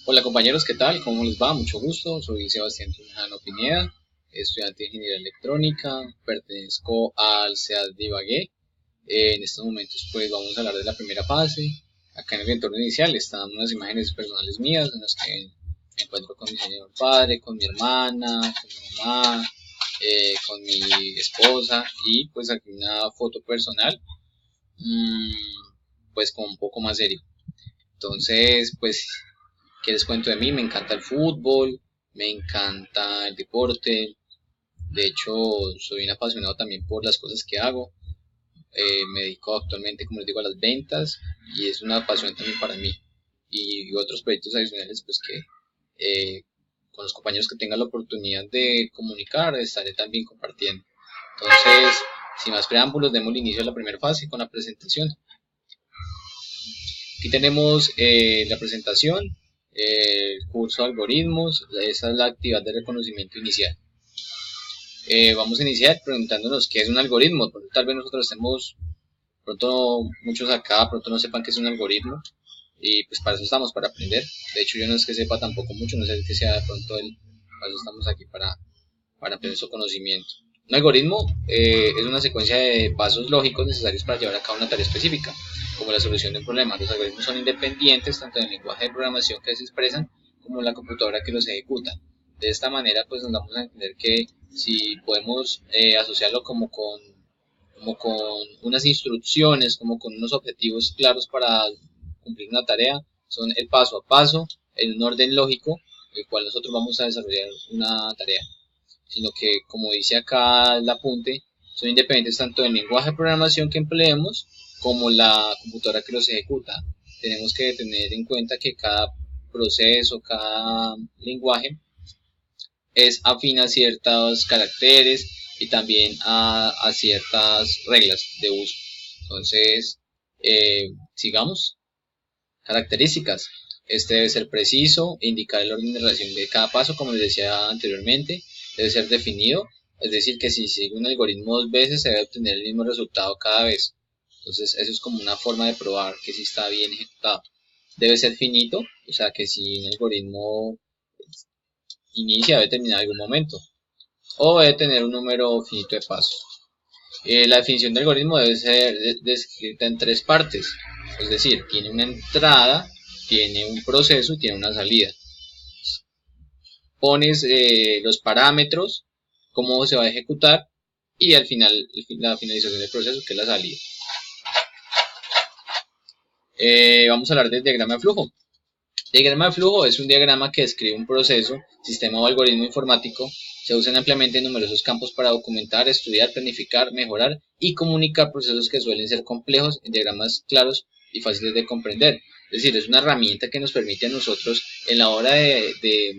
Hola compañeros, ¿qué tal? ¿Cómo les va? Mucho gusto. Soy Sebastián Tunjano Pineda, estudiante de Ingeniería Electrónica, pertenezco al CEAD de Ibagué. En estos momentos pues vamos a hablar de la primera fase. Acá en el entorno inicial están unas imágenes personales mías en las que me encuentro con mi señor padre, con mi hermana, con mi mamá, con mi esposa y pues aquí una foto personal, pues como un poco más serio. Entonces, pues ¿qué les cuento de mí? Me encanta el fútbol, me encanta el deporte, de hecho soy un apasionado también por las cosas que hago. Me dedico actualmente, como les digo, a las ventas y es una pasión también para mí. Y otros proyectos adicionales pues que con los compañeros que tenga la oportunidad de comunicar estaré también compartiendo. Entonces, sin más preámbulos, demos el inicio a la primera fase con la presentación. Aquí tenemos la presentación, el curso de algoritmos, esa es la actividad de reconocimiento inicial. Vamos a iniciar preguntándonos qué es un algoritmo. Tal vez nosotros estemos, pronto muchos acá, pronto no sepan qué es un algoritmo y pues para eso estamos, para aprender. De hecho yo no es que sepa tampoco mucho, no sé qué sea de pronto para eso estamos aquí, para aprender su conocimiento. Un algoritmo es una secuencia de pasos lógicos necesarios para llevar a cabo una tarea específica, como la solución de un problema. Los algoritmos son independientes tanto del lenguaje de programación que se expresan como la computadora que los ejecuta. De esta manera, pues nos damos a entender que si podemos asociarlo como con unas instrucciones, como con unos objetivos claros para cumplir una tarea, son el paso a paso, en un orden lógico, el cual nosotros vamos a desarrollar una tarea, sino que, como dice acá el apunte, son independientes tanto del lenguaje de programación que empleemos como la computadora que los ejecuta. Tenemos que tener en cuenta que cada proceso, cada lenguaje es afín a ciertos caracteres y también a ciertas reglas de uso. Entonces, sigamos. Características. Este debe ser preciso, indicar el orden de relación de cada paso, como les decía anteriormente, debe ser definido, es decir, que si sigue un algoritmo dos veces se debe obtener el mismo resultado cada vez. Entonces, eso es como una forma de probar que si está bien ejecutado. Debe ser finito, o sea, que si un algoritmo inicia debe terminar en algún momento, o debe tener un número finito de pasos. La definición de algoritmo debe ser descrita en tres partes, es decir, tiene una entrada, tiene un proceso y tiene una salida. Pones los parámetros, cómo se va a ejecutar y al final la finalización del proceso, que es la salida. Vamos a hablar del diagrama de flujo. El diagrama de flujo es un diagrama que describe un proceso, sistema o algoritmo informático. Se usan ampliamente en numerosos campos para documentar, estudiar, planificar, mejorar y comunicar procesos que suelen ser complejos en diagramas claros y fáciles de comprender. Es decir, es una herramienta que nos permite a nosotros en la hora de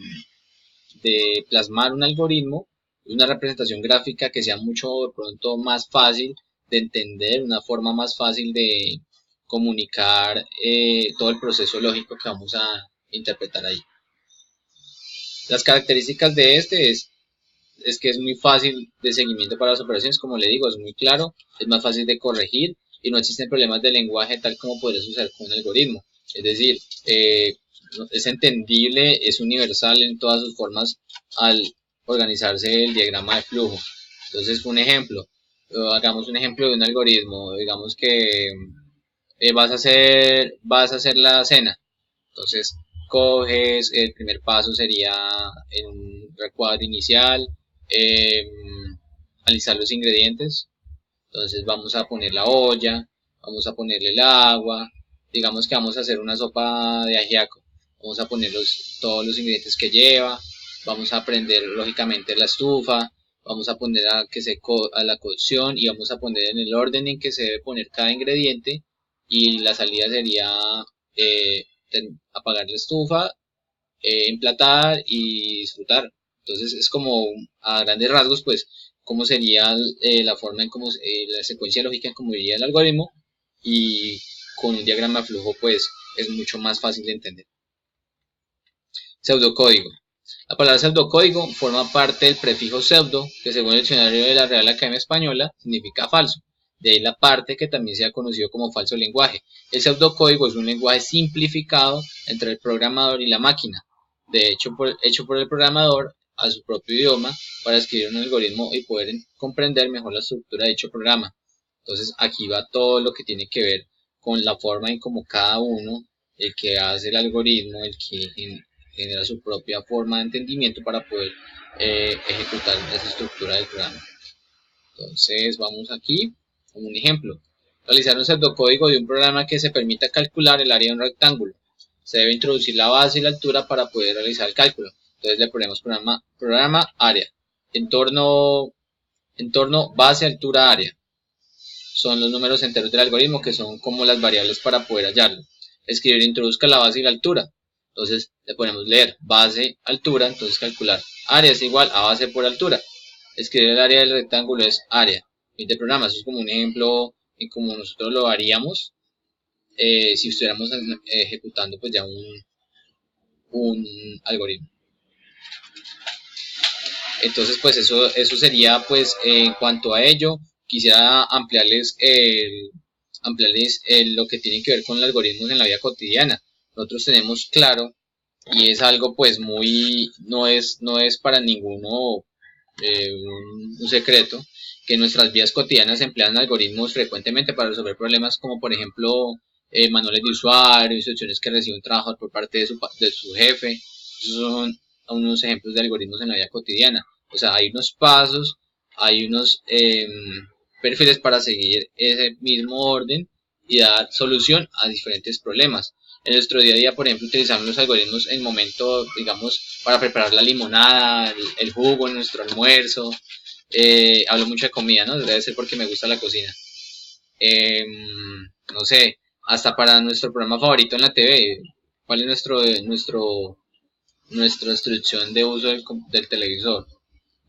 plasmar un algoritmo, una representación gráfica que sea mucho de pronto más fácil de entender, una forma más fácil de comunicar todo el proceso lógico que vamos a interpretar ahí. Las características de este es que es muy fácil de seguimiento para las operaciones, como le digo, es muy claro, es más fácil de corregir y no existen problemas de lenguaje tal como podría suceder con un algoritmo. Es decir, es entendible, es universal en todas sus formas al organizarse el diagrama de flujo. Entonces, un ejemplo, hagamos un ejemplo de un algoritmo, digamos que vas a hacer la cena. Entonces, coges, el primer paso sería en un recuadro inicial, eh, alisar los ingredientes. Entonces vamos a poner la olla, vamos a ponerle el agua, digamos que vamos a hacer una sopa de ajiaco, vamos a poner todos los ingredientes que lleva, vamos a prender lógicamente la estufa, vamos a poner a la cocción y vamos a poner en el orden en que se debe poner cada ingrediente y la salida sería eh, apagar la estufa, emplatar y disfrutar. Entonces es como a grandes rasgos pues cómo sería la forma en cómo la secuencia lógica en cómo iría el algoritmo y con un diagrama de flujo pues es mucho más fácil de entender. Pseudocódigo. La palabra pseudocódigo forma parte del prefijo pseudo, que según el diccionario de la Real Academia Española significa falso. De ahí la parte que también se ha conocido como falso lenguaje. El pseudocódigo es un lenguaje simplificado entre el programador y la máquina, hecho por el programador a su propio idioma para escribir un algoritmo y poder comprender mejor la estructura de dicho programa. Entonces aquí va todo lo que tiene que ver con la forma en cómo cada uno, el que hace el algoritmo, el que genera su propia forma de entendimiento para poder ejecutar esa estructura del programa. Entonces vamos aquí como un ejemplo. Realizar un pseudocódigo de un programa que se permita calcular el área de un rectángulo. Se debe introducir la base y la altura para poder realizar el cálculo. Entonces le ponemos programa área. Entorno base, altura, área. Son los números enteros del algoritmo que son como las variables para poder hallarlo. Escribir introduzca la base y la altura. Entonces le ponemos leer base, altura, entonces calcular. Área es igual a base por altura. Escribir el área del rectángulo es área. Fin de programa, eso es como un ejemplo en cómo nosotros lo haríamos si estuviéramos ejecutando pues ya un algoritmo. Entonces pues eso sería pues en cuanto a ello. Quisiera ampliarles lo que tiene que ver con los algoritmos en la vida cotidiana. Nosotros tenemos claro, y es algo pues no es para ninguno un secreto, que en nuestras vidas cotidianas se emplean algoritmos frecuentemente para resolver problemas como por ejemplo manuales de usuario, instrucciones que recibe un trabajador por parte de su jefe. Esos son unos ejemplos de algoritmos en la vida cotidiana. O sea, hay unos pasos, hay unos perfiles para seguir ese mismo orden y dar solución a diferentes problemas. En nuestro día a día, por ejemplo, utilizamos los algoritmos en momento, digamos, para preparar la limonada, el jugo en nuestro almuerzo. Hablo mucho de comida, ¿no? Debe ser porque me gusta la cocina. No sé, hasta para nuestro programa favorito en la TV. ¿Cuál es nuestra instrucción de uso del televisor?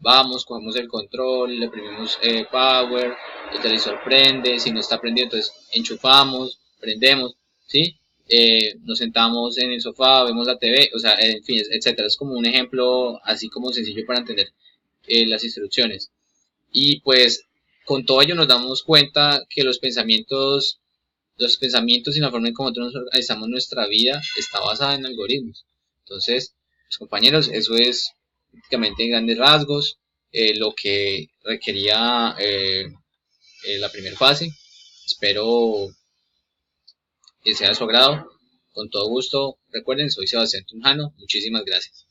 Vamos, cogemos el control, le oprimimos power, el televisor prende, si no está prendido entonces enchufamos, prendemos, ¿sí? Nos sentamos en el sofá, vemos la TV, o sea, en fin, etcétera. Es como un ejemplo así como sencillo para entender las instrucciones. Y pues con todo ello nos damos cuenta que los pensamientos y la forma en cómo nosotros organizamos nuestra vida está basada en algoritmos. Entonces, pues, compañeros, eso es prácticamente en grandes rasgos lo que requería la primera fase. Espero que sea de su agrado. Con todo gusto, recuerden, soy Sebastián Tunjano. Muchísimas gracias.